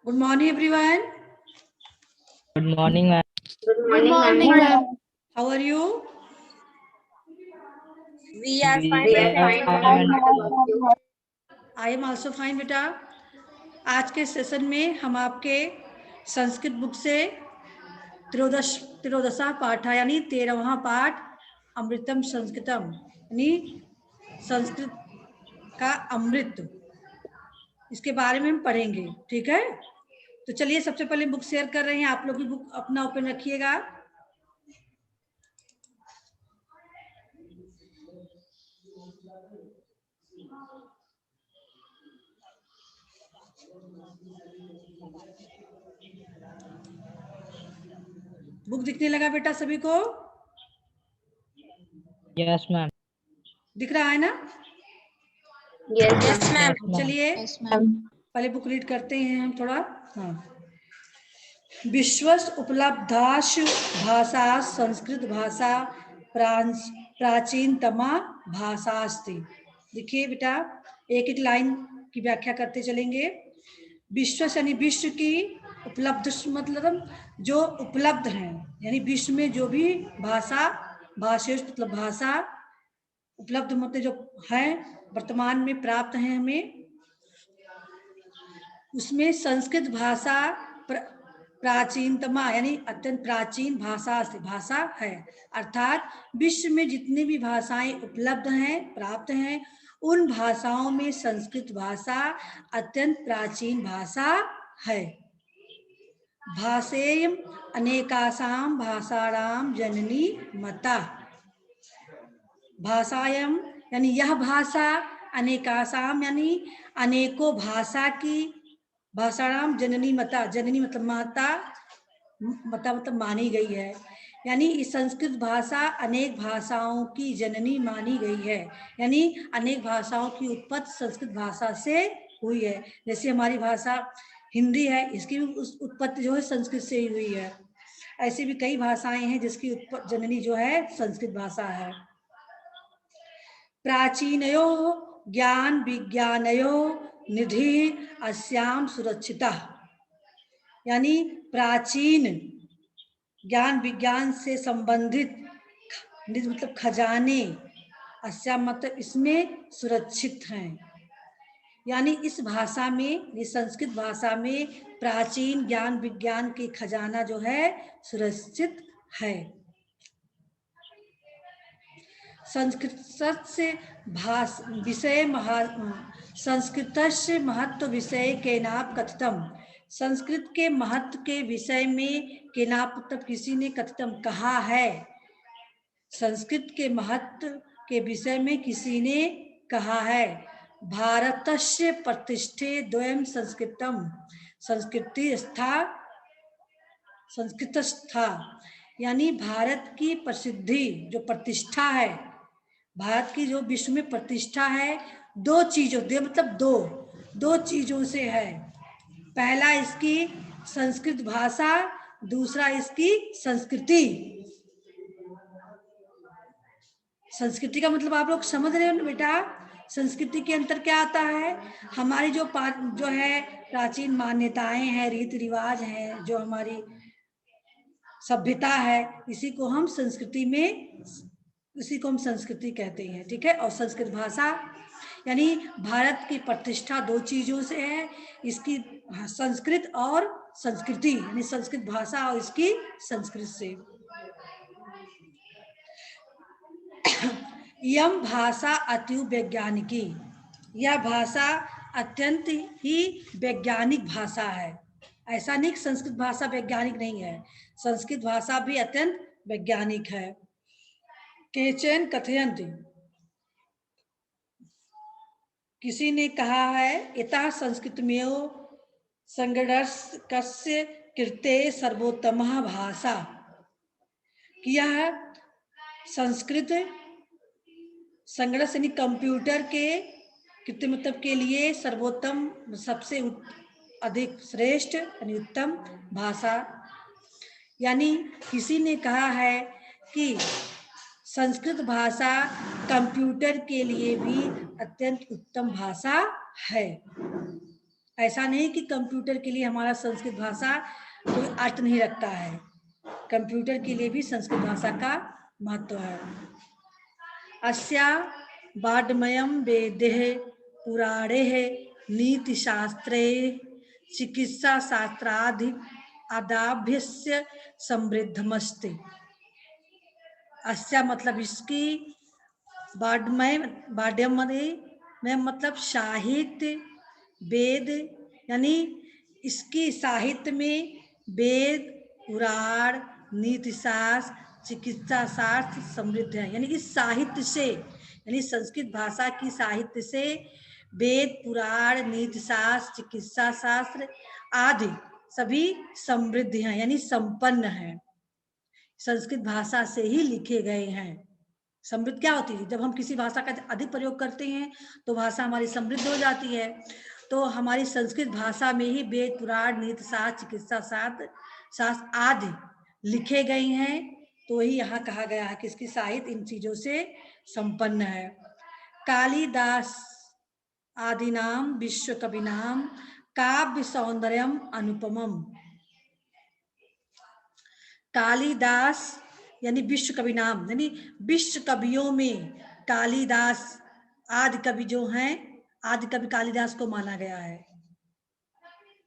Good morning, everyone. Good morning, ma'am. Good morning, ma'am. How are you? We are We fine, are ma'am. fine. What about you? I am also fine, बेटा। आज के session में हम आपके Sanskrit book से त्रयोदशा पाठ यानी 13वां पाठ अमृतम संस्कृतम यानी संस्कृत का अमृत, इसके बारे में हम पढ़ेंगे। ठीक है, तो चलिए सबसे पहले बुक शेयर कर रहे हैं। आप लोग भी बुक अपना ओपन रखिएगा। बुक दिखने लगा बेटा सभी को? Yes, ma'am. दिख रहा है ना? Yes, ma'am. चलिए Yes, ma'am. पहले बुक रीड करते हैं हम थोड़ा। हाँ, विश्वस उपलब्धाश भाषा संस्कृत भाषा प्राचीनतमा भाषा अस्ति। देखिए बेटा, एक एक लाइन की व्याख्या करते चलेंगे। विश्व यानी विश्व की, उपलब्ध मतलब जो उपलब्ध हैं, यानी विश्व में जो भी भाषा, भाषेश मतलब भाषा, उपलब्ध मतलब जो है वर्तमान में प्राप्त हैं हमें, उसमें संस्कृत भाषा प्राचीनतमा यानी अत्यंत प्राचीन भाषा है। अर्थात विश्व में जितनी भी भाषाएं उपलब्ध हैं, प्राप्त हैं, उन भाषाओं में संस्कृत भाषा अत्यंत प्राचीन भाषा है। भाषेयम् अनेकासां भाषाणां जननी मता। भाषायम यानी यह भाषा, अनेकासाम यानी अनेकों भाषा की, भाषाणाम जननी मता, जननी मतलब माता, मता मतलब मानी गई है। यानी इस संस्कृत भाषा अनेक भाषाओं की जननी मानी गई है, यानी अनेक भाषाओं की उत्पत्ति संस्कृत भाषा से हुई है। जैसे हमारी भाषा हिंदी है, इसकी भी उत्पत्ति जो है संस्कृत से ही हुई है। ऐसी भी कई भाषाएं हैं जिसकी जननी जो है संस्कृत भाषा है। प्राचीनयो ज्ञान विज्ञानयो निधि अस्याम सुरक्षिता, यानी प्राचीन ज्ञान विज्ञान से संबंधित निधि मतलब खजाने, अस्याम मतलब इसमें सुरक्षित हैं। यानी इस भाषा में, इस संस्कृत भाषा में प्राचीन ज्ञान विज्ञान के खजाना जो है सुरक्षित है। संस्कृत से विषय संस्कृत से महत्व विषय केनाप कथितम, संस्कृत के महत्व के विषय में केनाप मतलब किसी ने कथितम कहा है। संस्कृत के महत्व के विषय में किसी ने कहा है। भारतस्य प्रतिष्ठे द्वयम संस्कृतम, संस्कृतस्था यानी भारत की प्रसिद्धि जो प्रतिष्ठा है, भारत की जो विश्व में प्रतिष्ठा है, दो चीजों मतलब दो चीजों से है। पहला इसकी संस्कृत भाषा, दूसरा इसकी संस्कृति। संस्कृति का मतलब आप लोग समझ रहे हो ना बेटा? संस्कृति के अंतर क्या आता है? हमारी जो है प्राचीन मान्यताएं हैं, रीति रिवाज हैं, जो हमारी सभ्यता है, इसी को हम संस्कृति में, इसी को हम संस्कृति कहते हैं। ठीक है, और संस्कृत भाषा यानी भारत की प्रतिष्ठा दो चीजों से है, इसकी संस्कृत और संस्कृति, यानी संस्कृत भाषा और इसकी संस्कृत से। यम भाषा अति वैज्ञानिकी, यह भाषा अत्यंत ही वैज्ञानिक भाषा है। ऐसा नहीं संस्कृत भाषा वैज्ञानिक नहीं है, संस्कृत भाषा भी अत्यंत वैज्ञानिक है। केचन कथयन्ति, किसी ने कहा है, इतः संस्कृतमेव संगणकस्य कृते सर्वोत्तमः भाषा, कि यह संस्कृत संगणक यानी कंप्यूटर के कृत्य मतलब के लिए सर्वोत्तम, सबसे अधिक श्रेष्ठ यानी उत्तम भाषा। यानी किसी ने कहा है कि संस्कृत भाषा कंप्यूटर के लिए भी अत्यंत उत्तम भाषा है। ऐसा नहीं कि कंप्यूटर के लिए हमारा संस्कृत भाषा कोई अर्थ नहीं रखता है, कंप्यूटर के लिए भी संस्कृत भाषा का महत्व है। अस्या वाड्मयं वेदेः पुराणेः नीतिशास्त्रे चिकित्सा शास्त्रादि आदाभ्यस्य समृद्धमस्ति। अस्या मतलब इसकी, वाड्मय वाड्यम में मतलब साहित्य, वेद यानी इसकी साहित्य में वेद, पुराण, नीति शास्त्र, चिकित्सा शास्त्र समृद्ध है। यानी इस साहित्य से, यानी संस्कृत भाषा की साहित्य से वेद, पुराण, नीति शास्त्र, चिकित्सा शास्त्र आदि सभी समृद्ध हैं, यानी संपन्न हैं, संस्कृत भाषा से ही लिखे गए हैं। समृद्ध क्या होती है? जब हम किसी भाषा का अधिक प्रयोग करते हैं तो भाषा हमारी समृद्ध हो जाती है। तो हमारी संस्कृत भाषा में ही वेद, पुराण, नीति शास्त्र, चिकित्सा शास्त्र आदि लिखे गए हैं। तो ही यहाँ कहा गया है कि इसकी साहित्य इन चीजों से संपन्न है। कालिदास आदिनाम विश्व कविनाम काव्य सौंदर्यम अनुपमम। कालिदास यानी विश्व कवि नाम, यानी विश्व कवियों में कालिदास आदि कवि जो हैं, आदि कवि कालिदास को माना गया है।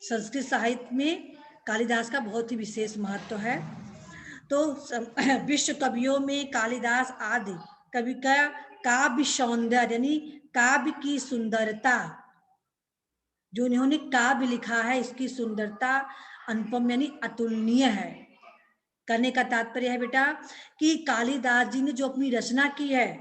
संस्कृत साहित्य में कालिदास का बहुत ही विशेष महत्व है। तो विश्व कवियों में कालिदास आदि कवि का काव्य सौंदर्य यानी काव्य की सुंदरता, जो इन्होंने काव्य लिखा है इसकी सुंदरता अनुपम यानी अतुलनीय है। करने का तात्पर्य है बेटा कि कालिदास जी ने जो अपनी रचना की है,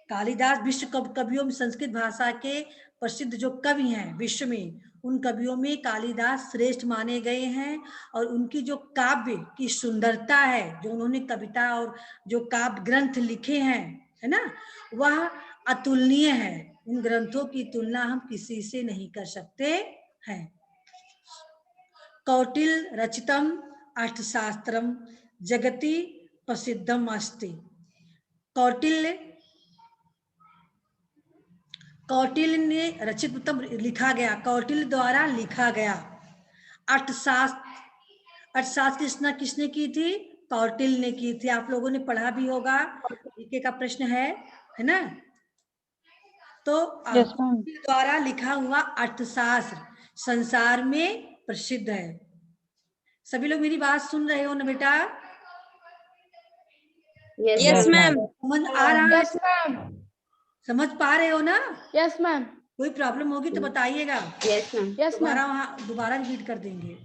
कालिदास विश्व कवियों में संस्कृत भाषा के प्रसिद्ध जो कवि हैं विश्व में, उन कवियों में कालिदास श्रेष्ठ माने गए हैं। और उनकी जो काव्य की सुंदरता है, जो उन्होंने कविता और जो काव्य ग्रंथ लिखे हैं, है ना, वह अतुलनीय है। उन ग्रंथों की तुलना हम किसी से नहीं कर सकते हैं। कौटिल्य रचितम अर्थशास्त्रम जगति प्रसिद्धम अस्ति। कौटिल्य ने रचित मतलब लिखा गया, कौटिल्य द्वारा लिखा गया अर्थशास्त्र किसने की थी? कौटिल्य ने की थी। आप लोगों ने पढ़ा भी होगा, जीके का प्रश्न है ना। तो कौटिल्य द्वारा लिखा हुआ अर्थशास्त्र संसार में प्रसिद्ध है। सभी लोग मेरी बात सुन रहे हो ना बेटा? Yes ma'am. समझ आ रहा है? Yes ma'am. समझ पा रहे हो ना? Yes ma'am. कोई प्रॉब्लम होगी तो बताइएगा। Yes ma'am. Yes ma'am. दोबारा रिपीट कर देंगे।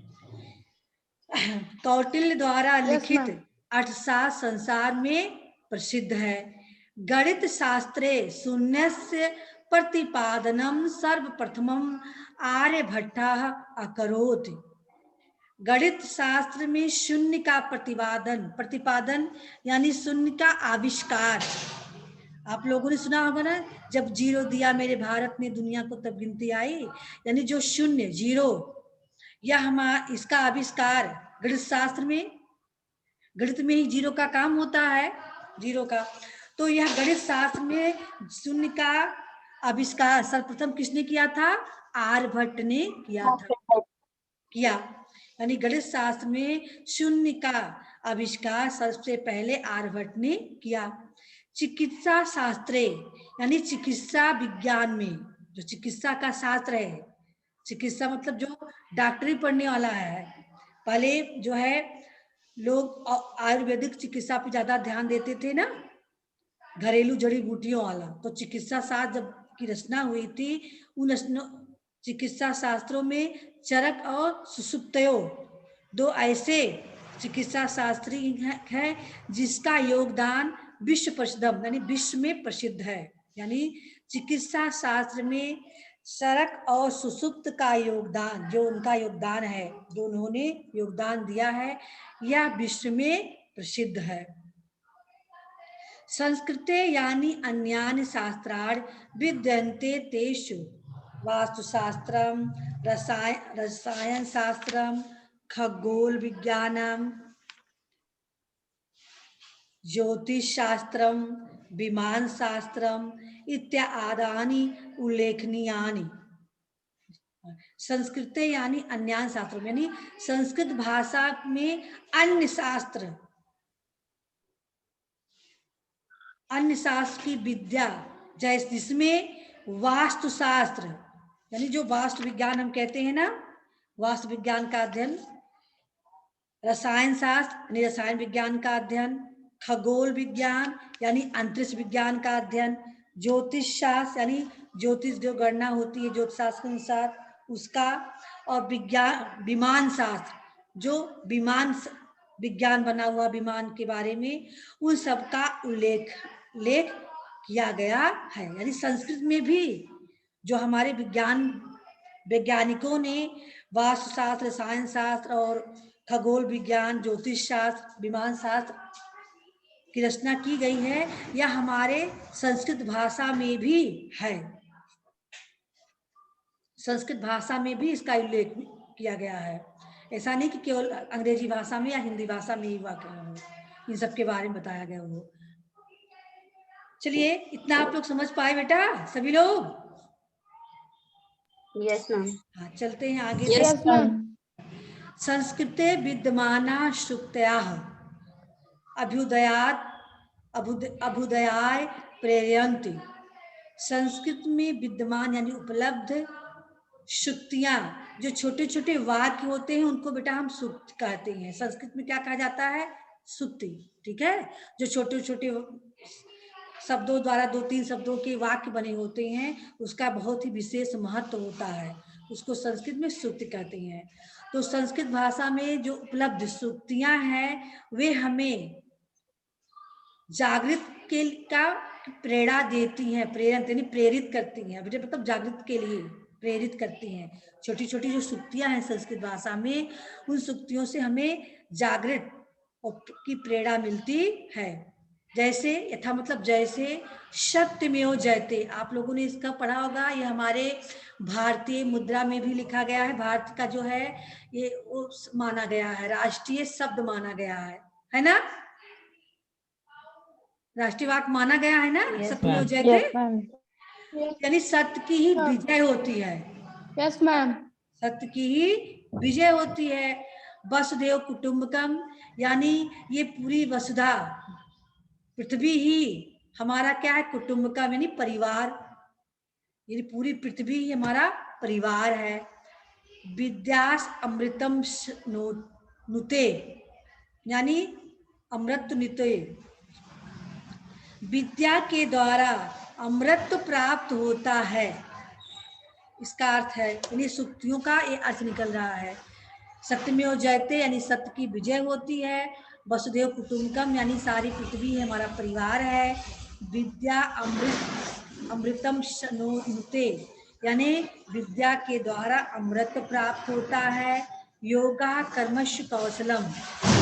कौटिल्य द्वारा लिखित अर्थशास्त्र संसार में प्रसिद्ध है। गणित शास्त्रे शून्यस्य प्रतिपादनम सर्वप्रथमम आर्यभट्टः अकरोत्। गणित शास्त्र में शून्य का प्रतिपादन यानी शून्य का आविष्कार। आप लोगों ने सुना होगा ना, जब जीरो दिया मेरे भारत ने दुनिया को तब गिनती आई, यानी जो शून्य जीरो, यह इसका आविष्कार गणित शास्त्र में, गणित में ही जीरो का काम होता है, जीरो का। तो यह गणित शास्त्र में शून्य का आविष्कार सर्वप्रथम किसने किया था? आर्यभट्ट ने किया। यानी गणित शास्त्र में शून्य का आविष्कार सबसे पहले आर्यभट्ट ने किया। चिकित्सा शास्त्रे यानी चिकित्सा विज्ञान में, जो चिकित्सा का शास्त्र है, चिकित्सा मतलब जो डॉक्टरी पढ़ने वाला है। पहले जो है लोग आयुर्वेदिक चिकित्सा पे ज्यादा ध्यान देते थे ना, घरेलू जड़ी बूटियों वाला। तो चिकित्सा शास्त्र जब की रचना हुई थी, उन चिकित्सा शास्त्रों में चरक और सुषुप्तयो दो ऐसे चिकित्सा शास्त्री हैं जिसका योगदान विश्व प्रसिद्ध यानी विश्व में प्रसिद्ध है। यानी चिकित्सा शास्त्र में चरक और सुषुप्त का योगदान, जो उनका योगदान है, जो उन्होंने योगदान दिया है, यह विश्व में प्रसिद्ध है। संस्कृते यानी अन्यानि शास्त्राणि विद्यन्ते तेषु वास्तुशास्त्रम, रसायन शास्त्रम, खगोल विज्ञानम, ज्योतिष शास्त्रम, विमान शास्त्रम इत्यादि उल्लेखनीयानि। संस्कृते यानी अन्यान शास्त्र, यानी संस्कृत भाषा में अन्य शास्त्र, अन्य शास्त्र की विद्या, जैसे जिसमें वास्तुशास्त्र यानी जो वास्तु विज्ञान हम कहते हैं ना, वास्तु विज्ञान का अध्ययन, रसायन शास्त्र यानी रसायन विज्ञान का अध्ययन, खगोल विज्ञान यानी अंतरिक्ष विज्ञान का अध्ययन, ज्योतिष शास्त्र यानी ज्योतिष जो गणना होती है ज्योतिष शास्त्र के अनुसार उसका, और विज्ञान विमान शास्त्र जो विमान विज्ञान बना हुआ विमान के बारे में, उन सब का उल्लेख किया गया है। यानी संस्कृत में भी जो हमारे वैज्ञानिकों ने वास्तुशास्त्र, रसायन शास्त्र और खगोल विज्ञान, ज्योतिष शास्त्र, विमान शास्त्र की रचना की गई है, यह हमारे संस्कृत भाषा में भी है। संस्कृत भाषा में भी इसका उल्लेख किया गया है। ऐसा नहीं कि केवल अंग्रेजी भाषा में या हिंदी भाषा में ही वाक्य हो, इन सब के बारे में बताया गया हो। चलिए, इतना आप लोग समझ पाए बेटा सभी लोग? Yes ma'am. हाँ, चलते हैं आगे। Yes ma'am. संस्कृते विद्यमाना श्रुत्याः अभ्युदयाय प्रेरयन्ति। संस्कृत में विद्यमान यानी उपलब्ध श्रुतियां, जो छोटे छोटे वाक्य होते हैं उनको बेटा हम सूक्त कहते हैं। संस्कृत में क्या कहा जाता है? सूक्ति। ठीक है, जो छोटे छोटे शब्दों द्वारा 2-3 शब्दों के वाक्य बने होते हैं, उसका बहुत ही विशेष महत्व होता है, उसको संस्कृत में सूक्ति कहते हैं। तो संस्कृत भाषा में जो उपलब्ध सूक्तियां हैं वे हमें जागृत के का प्रेरणा देती हैं, प्रेरण यानी प्रेरित करती हैं, मतलब जागृत के लिए प्रेरित करती हैं। छोटी छोटी जो सूक्तियां हैं संस्कृत भाषा में, उन सूक्तियों से हमें जागृत की प्रेरणा मिलती है। जैसे यथा मतलब जैसे सत्यमेव जयते, आप लोगों ने इसका पढ़ा होगा, ये हमारे भारतीय मुद्रा में भी लिखा गया है। भारत का जो है ये माना गया है, राष्ट्रीय शब्द माना गया है ना? राष्ट्रीय वाक्य माना गया है ना, सत्यमेव जयते। यानी सत्य की ही विजय होती है। Yes ma'am. सत्य की ही विजय होती है। वसुधैव कुटुंबकम, यानी ये पूरी वसुधा पृथ्वी ही हमारा क्या है? कुटुंबकम यानी परिवार, ये पूरी पृथ्वी ही हमारा परिवार है। विद्यास अमृतम नुते, यानी अमृत नुते, विद्या के द्वारा अमृत प्राप्त होता है, इसका अर्थ है। यानी सूक्तियों का ये अर्थ निकल रहा है। सत्यमेव जयते यानी सत्य की विजय होती है। वसुधैव कुटुंबकम यानी सारी पृथ्वी हमारा परिवार है। विद्या अमृतम नुते, यानी विद्या के द्वारा अमृत प्राप्त होता है। योगा कर्मश कौशलम,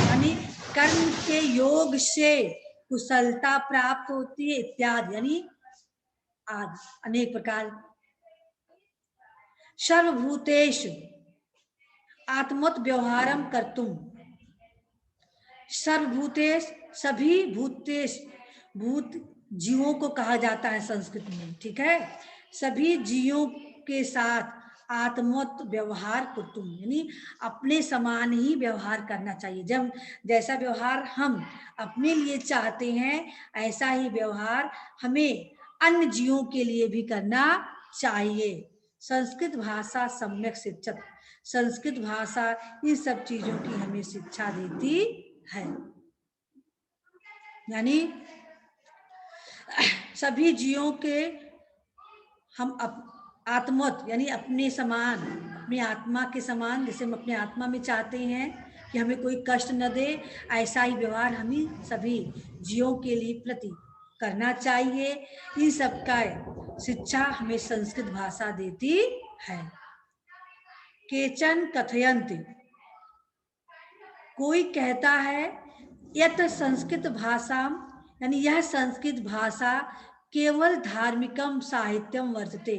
यानी कर्म के योग से कुशलता प्राप्त होती है, इत्यादि यानी आदि अनेक प्रकार। सर्वभूतेषु आत्मत व्यवहारम कर्तुम, सर्वभूतेश सभी भूतेश, भूत जीवों को कहा जाता है संस्कृत में। ठीक है, सभी जीवों के साथ आत्मत व्यवहार कर्तुम, यानी अपने समान ही व्यवहार करना चाहिए। जब जैसा व्यवहार हम अपने लिए चाहते हैं ऐसा ही व्यवहार हमें अन्य जीवों के लिए भी करना चाहिए। संस्कृत भाषा सम्यक शिक्षक, संस्कृत भाषा इन सब चीजों की हमें शिक्षा देती है। यानी सभी जीवों के हम आत्मवत यानी अपने समान, अपनी आत्मा के समान, जैसे हम अपने आत्मा में चाहते हैं कि हमें कोई कष्ट न दे, ऐसा ही व्यवहार हमें सभी जीवों के लिए प्रति करना चाहिए। इन सब का शिक्षा हमें संस्कृत भाषा देती है। केचन कथयन्ति, कोई कहता है यत संस्कृत भाषा, यानी यह संस्कृत भाषा केवल धार्मिकम साहित्यम वर्तते,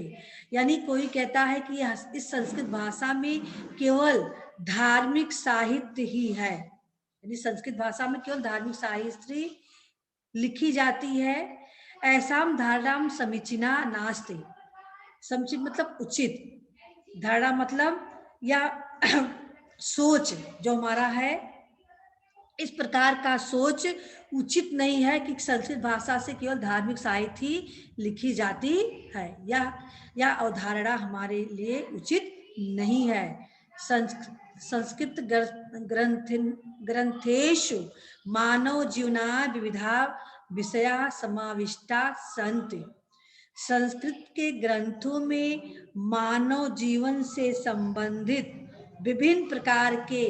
यानी कोई कहता है कि इस संस्कृत भाषा में केवल धार्मिक साहित्य ही है, यानी संस्कृत भाषा में केवल धार्मिक साहित्य लिखी जाती है। ऐसा धारणाम समीचीना नास्ति, समुचित मतलब उचित, धारणा मतलब या सोच जो हमारा है, इस प्रकार का सोच उचित नहीं है कि संस्कृत भाषा से केवल धार्मिक साहित्य ही लिखी जाती है। यह अवधारणा हमारे लिए उचित नहीं है। संस्कृत ग्रंथेषु मानव जीवना विविधा विषया समाविष्टा सन्ति। संस्कृत के ग्रंथों में मानव जीवन से संबंधित विभिन्न प्रकार के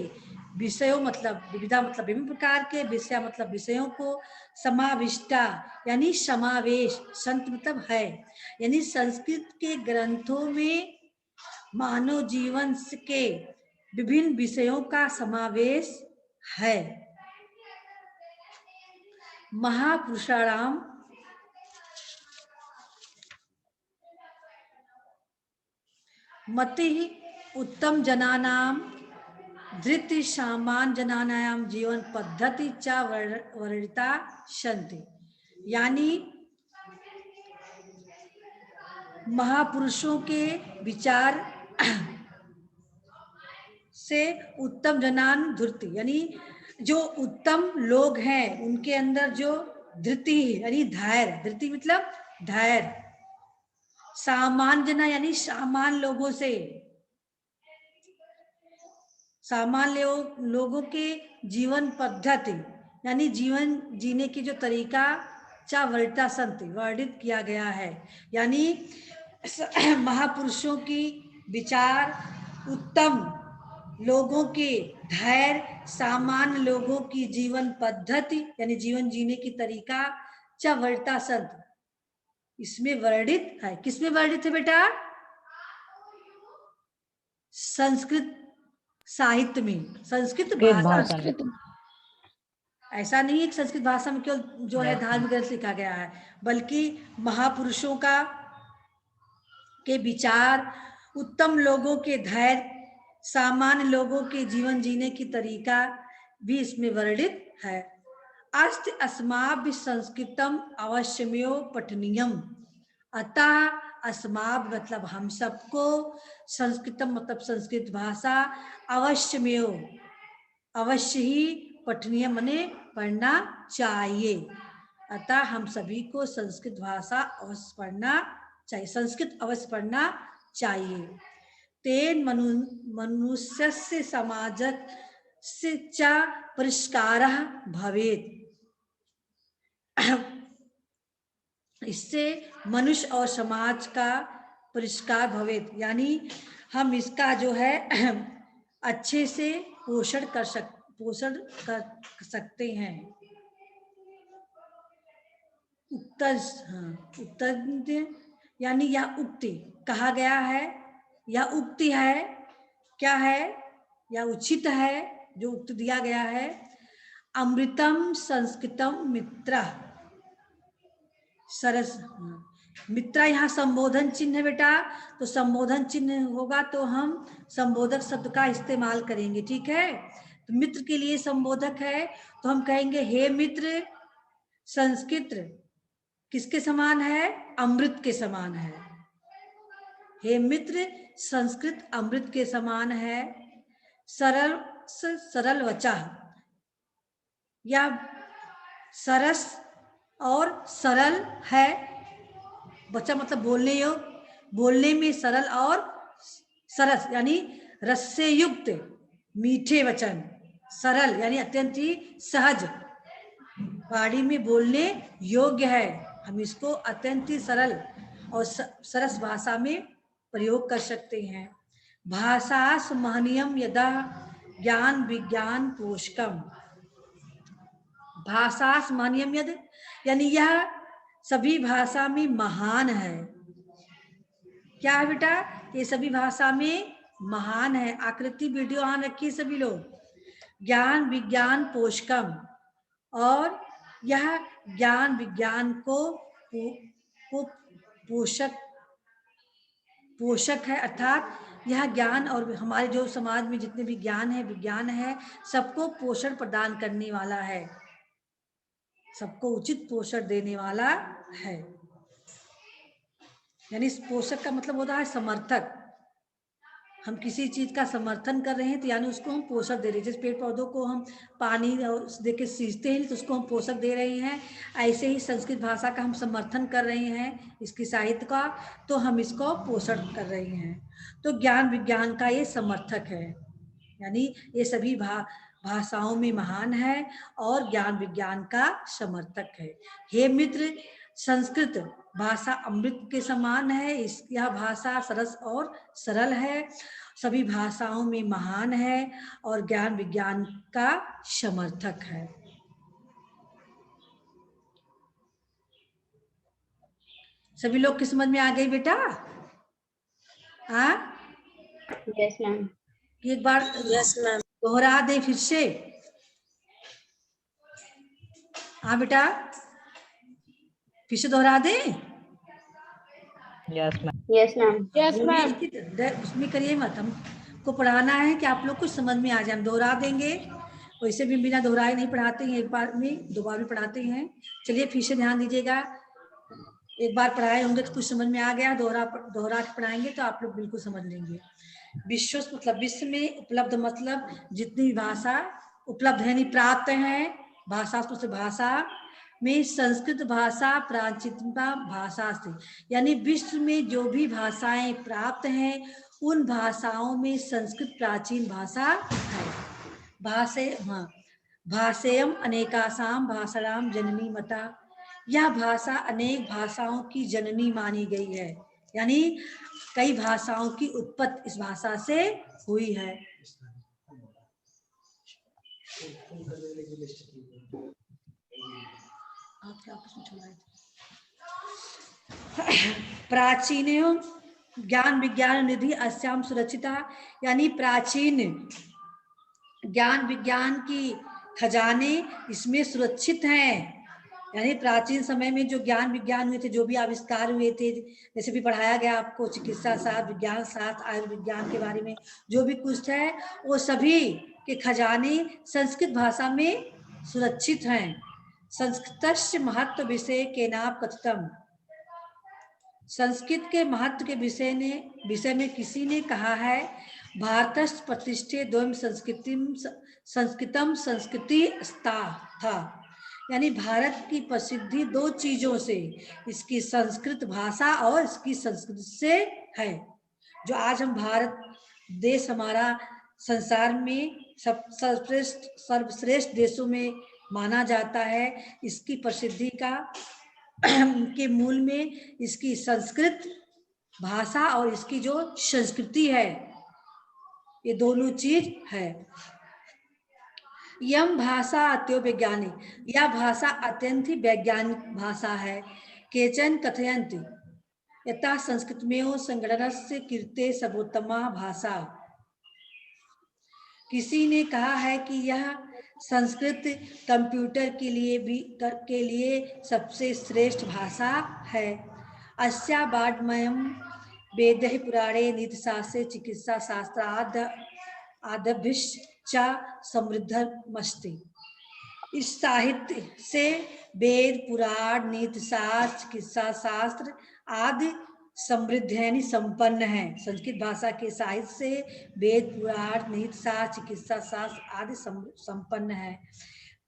विषयों मतलब विविधा मतलब विभिन्न प्रकार के विषय मतलब विषयों को समाविष्टा यानी समावेश, संत मतलब है, यानी संस्कृत के ग्रंथों में मानव जीवन के विभिन्न विषयों का समावेश है। महापुरुषाणाम मति उत्तम जनानाम धृति सामान्य जनानाम जीवन पद्धति च वर्णिता सन्ति। यानी महापुरुषों के विचार से उत्तम जनान धृति यानी जो उत्तम लोग हैं उनके अंदर जो धृति यानी धैर्य, धृति मतलब धैर्य, सामान्य जना यानी सामान्य लोगों से, सामान्य लोगों के जीवन पद्धति यानी जीवन जीने की जो तरीका चा वर्णिता संति वर्णित किया गया है। यानी महापुरुषों की विचार, उत्तम लोगों के धैर्य, सामान्य लोगों की जीवन पद्धति यानी जीवन जीने की तरीका चा वर्णिता संति, इसमें वर्णित है। किसमें वर्णित है बेटा? संस्कृत साहित्य में, संस्कृत भाषा में। ऐसा नहीं है कि संस्कृत भाषा में केवल जो है धार्मिक ग्रंथ लिखा गया है, बल्कि महापुरुषों का के विचार, उत्तम लोगों के धैर्य, सामान्य लोगों के जीवन जीने की तरीका भी इसमें वर्णित है। अस्ति अस्माभि संस्कृतम अवश्यमेव पठनीयम। अतः अस्माभ मतलब हम सबको, संस्कृतम मतलब संस्कृत भाषा, अवश्यमेव अवश्य ही, पठनीय मने पढ़ना चाहिए। अतः हम सभी को संस्कृत भाषा अवश्य पढ़ना चाहिए, संस्कृत अवश्य पढ़ना चाहिए। तेन मनुष्यस्य समाजस्य च परिष्कारः भवेत्। इससे मनुष्य और समाज का परिष्कार भवेत्, यानी हम इसका जो है अच्छे से पोषण कर सकते हैं। उत्तर यानी यह उक्ति कहा गया है, यह उक्ति है, क्या है? यह उचित है जो उक्ति दिया गया है। अमृतम संस्कृतम मित्र सरस, मित्रा यहाँ संबोधन चिन्ह है बेटा, तो संबोधन चिन्ह होगा तो हम संबोधक शब्द का इस्तेमाल करेंगे, ठीक है? तो मित्र के लिए संबोधक है तो हम कहेंगे हे मित्र, संस्कृत किसके समान है? अमृत के समान है। हे मित्र, संस्कृत अमृत के समान है। सरल वचः, या सरस और सरल है। बच्चा मतलब बोलने योग्य, बोलने में सरल और सरस यानी रस से युक्त मीठे वचन, सरल यानी अत्यंत ही सहज, वाणी में बोलने योग्य है। हम इसको अत्यंत ही सरल और सरस भाषा में प्रयोग कर सकते हैं। भाषास महनीयम यदा ज्ञान विज्ञान पोषकम। भाषास महनीयम यद यानी यह सभी भाषा में महान है। क्या है बेटा? ये सभी भाषा में महान है। आकृति वीडियो ऑन रखिए सभी लोग। ज्ञान विज्ञान पोषकम, और यह ज्ञान विज्ञान को पोषक है, अर्थात यह ज्ञान और हमारे जो समाज में जितने भी ज्ञान है, विज्ञान है, सबको पोषण प्रदान करने वाला है, सबको उचित पोषण देने वाला है। यानी पोषक का मतलब होता है समर्थक। हम किसी चीज का समर्थन कर रहे हैं तो यानी उसको हम पोषक दे रहे हैं। जैसे पेड़ पौधों को हम पानी दे के सींचते हैं तो उसको हम पोषक दे रहे हैं, ऐसे ही संस्कृत भाषा का हम समर्थन कर रहे हैं, इसकी साहित्य का, तो हम इसको पोषण कर रहे हैं। तो ज्ञान विज्ञान का ये समर्थक है, यानी ये सभी भाषाओं में महान है और ज्ञान विज्ञान का समर्थक है। हे मित्र, संस्कृत भाषा अमृत के समान है। यह भाषा सरस और सरल है, सभी भाषाओं में महान है और ज्ञान विज्ञान का समर्थक है। सभी लोग की समझ में आ गई बेटा? हाँ, यस मैम। एक बार यस मैम। दोहरा दे फिर से। हाँ बेटा, फिर से दोहरा दे। Yes ma'am. Yes ma'am. Yes ma'am. उसमें करिए मत, हमको पढ़ाना है कि आप लोग कुछ समझ में आ जाए। हम दोहरा देंगे, वैसे भी बिना दोहराए नहीं पढ़ाते हैं, एक बार में 2 बार भी पढ़ाते हैं। चलिए फिर से ध्यान दीजिएगा, एक बार पढ़ाए होंगे तो कुछ समझ में आ गया, दोहरा के पढ़ाएंगे तो आप लोग बिल्कुल समझ लेंगे। विश्व मतलब विश्व में, उपलब्ध मतलब जितनी भाषा उपलब्ध है, नहीं प्राप्त है, भाषा से भाषा में संस्कृत भाषा प्राचीनता भाषा से, यानी विश्व में जो भी भाषाएं प्राप्त हैं उन भाषाओं में संस्कृत प्राचीन भाषा है। भाषेयम अनेकासाम भाषाणाम जननी मता, यह भाषा अनेक भाषाओं की जननी मानी गई है, यानी कई भाषाओं की उत्पत्ति इस भाषा से हुई है। प्राचीन ज्ञान विज्ञान निधि अस्याम सुरक्षिता, यानी प्राचीन ज्ञान विज्ञान की खजाने इसमें सुरक्षित हैं। यानी प्राचीन समय में जो ज्ञान विज्ञान हुए थे, जो भी आविष्कार हुए थे, जैसे भी पढ़ाया गया आपको चिकित्सा शास्त्र, विज्ञान शास्त्र, आयुर्विज्ञान के बारे में जो भी कुछ है, वो सभी के खजाने संस्कृत भाषा में सुरक्षित हैं। संस्कृतस्य महत्व विषय के नाम कथितम, संस्कृत के महत्व के विषय में किसी ने कहा है, भारतस्य प्रतिष्ठे द्वयम संस्कृतम संस्कृति स्था था, यानी भारत की प्रसिद्धि 2 चीजों से, इसकी संस्कृत भाषा और इसकी संस्कृत से है। जो आज हम भारत देश हमारा संसार में सर्वश्रेष्ठ देशों में माना जाता है, इसकी प्रसिद्धि का के मूल में इसकी संस्कृत भाषा और इसकी जो संस्कृति है, ये दोनों चीज है। यम भाषा अत्यो वैज्ञानिक, यह भाषा अत्यंत ही वैज्ञानिक भाषा है। केचन कथयन्ति यथा संस्कृत में संगणनस्य कीर्ते सर्वोत्तमा भाषा, किसी ने कहा है कि यह संस्कृत कंप्यूटर के लिए सबसे श्रेष्ठ भाषा है। अस्या वाङ्मयं वेदैः पुराणे नीतिशास्त्रे चिकित्सा शास्त्र आद्यभिश्च समृद्धमस्ति, इस साहित्य से वेद पुराण नीति शास्त्र चिकित्सा शास्त्र आदि समृद्ध यानी संपन्न है। संस्कृत भाषा के साहित्य से वेद पुराण नीति शास्त्र चिकित्सा शास्त्र आदि संपन्न है।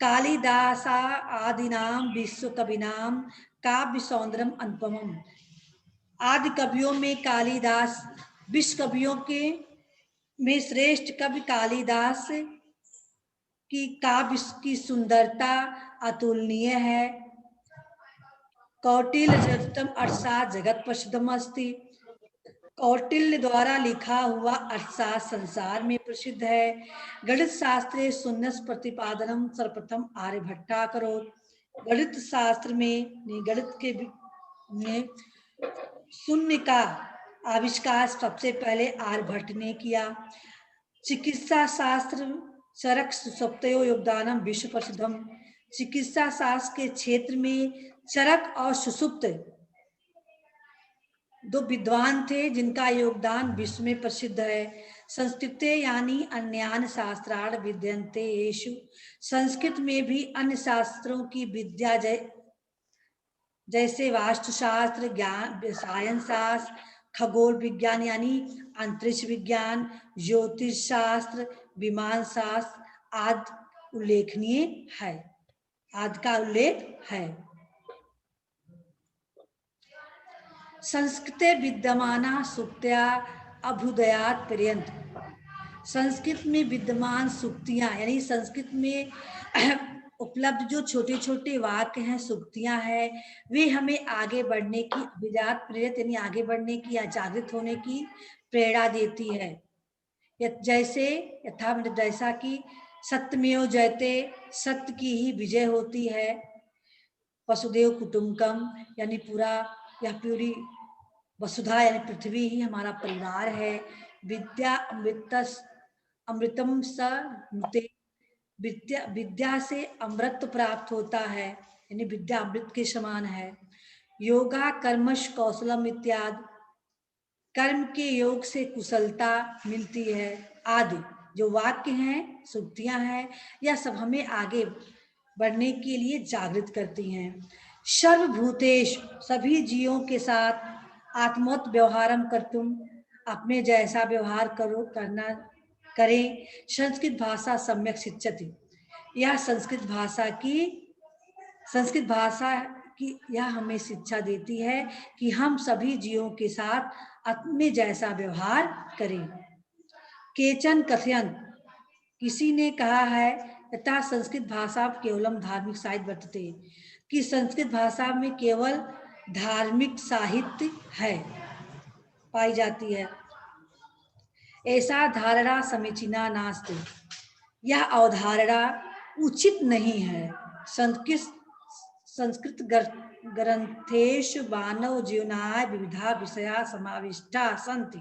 कालिदासा आदिनाम विश्व कविनाम काव्य सौंदर्यम अनुपमम, आदि कवियों में कालिदास विश्व कवियों के में श्रेष्ठ कवि कालिदास की काव्य की सुंदरता अतुलनीय है। कौटिल्य जगतम अर्थशास्त्र जगत प्रसिद्धम अस्ति, कौटिल्य द्वारा लिखा हुआ अर्थशास्त्र संसार में प्रसिद्ध है। गणित शास्त्रे शून्य प्रतिपादनम सर्वप्रथम आर्यभट्टा करो, गणित शास्त्र में गणित के में शून्य का आविष्कार सबसे पहले आर्यभट्ट ने किया। चिकित्सा शास्त्र चरक सुसुप्तयो योगदानम विश्व प्रसिद्धम, चिकित्सा शास्त्र के क्षेत्र में चरक और सुसुप्त 2 विद्वान थे जिनका योगदान विश्व में प्रसिद्ध है। संस्कृते यानी अन्यान शास्त्राण विद्यन्ते येषु, संस्कृत में भी अन्य शास्त्रों की विद्या जैसे वास्तुशास्त्र, ज्ञान, रसायन शास्त्र, खगोल विज्ञान यानी अंतरिक्ष विज्ञान, ज्योतिष शास्त्र, विमान शास्त्र आदि उल्लेखनीय है, आदि का उल्लेख है। संस्कृते विद्यमाना सूक्त्या अभ्युदयात् पर्यंत, संस्कृत में विद्यमान सूक्तियां यानी संस्कृत में उपलब्ध जो छोटे छोटे वाक्य हैं, सूक्तियां हैं, वे हमें आगे बढ़ने की अभिजात प्रेरित यानी आगे बढ़ने की या जागृत होने की प्रेरणा देती है। जैसे जैसा कि सत्यमेव जयते, सत्य की ही विजय होती है। वसुदेव कुटुंबकम यानी पूरा या पूरी वसुधा यानी पृथ्वी ही हमारा परिवार है। विद्या अमृतम स मृते, विद्या से अमृत प्राप्त होता है यानी विद्या अमृत के समान है। योगा कर्मश कौशलम इत्यादि, कर्म के योग से कुशलता मिलती है आदि जो वाक्य हैं, सूक्तियां हैं, यह सब हमें आगे बढ़ने के लिए जागृत करती हैं। सर्वभूतेश सभी जीवों के साथ आत्मवत व्यवहारम कर्तुम, अपने जैसा व्यवहार करें। संस्कृत भाषा सम्यक शिक्षति, यह संस्कृत भाषा की यह हमें शिक्षा देती है कि हम सभी जीवों के साथ अपने जैसा व्यवहार करें। केचन कथयन, किसी ने कहा है, तथा संस्कृत भाषा केवलम धार्मिक साहित्य वर्तते, कि संस्कृत भाषा में केवल धार्मिक साहित्य है पाई जाती है। ऐसा धारणा समीचीना नास्ति, यह अवधारणा उचित नहीं है। संस्कृत ग्रंथेषु मानव जीवनाय विविधा विषया समाविष्टा सन्ति,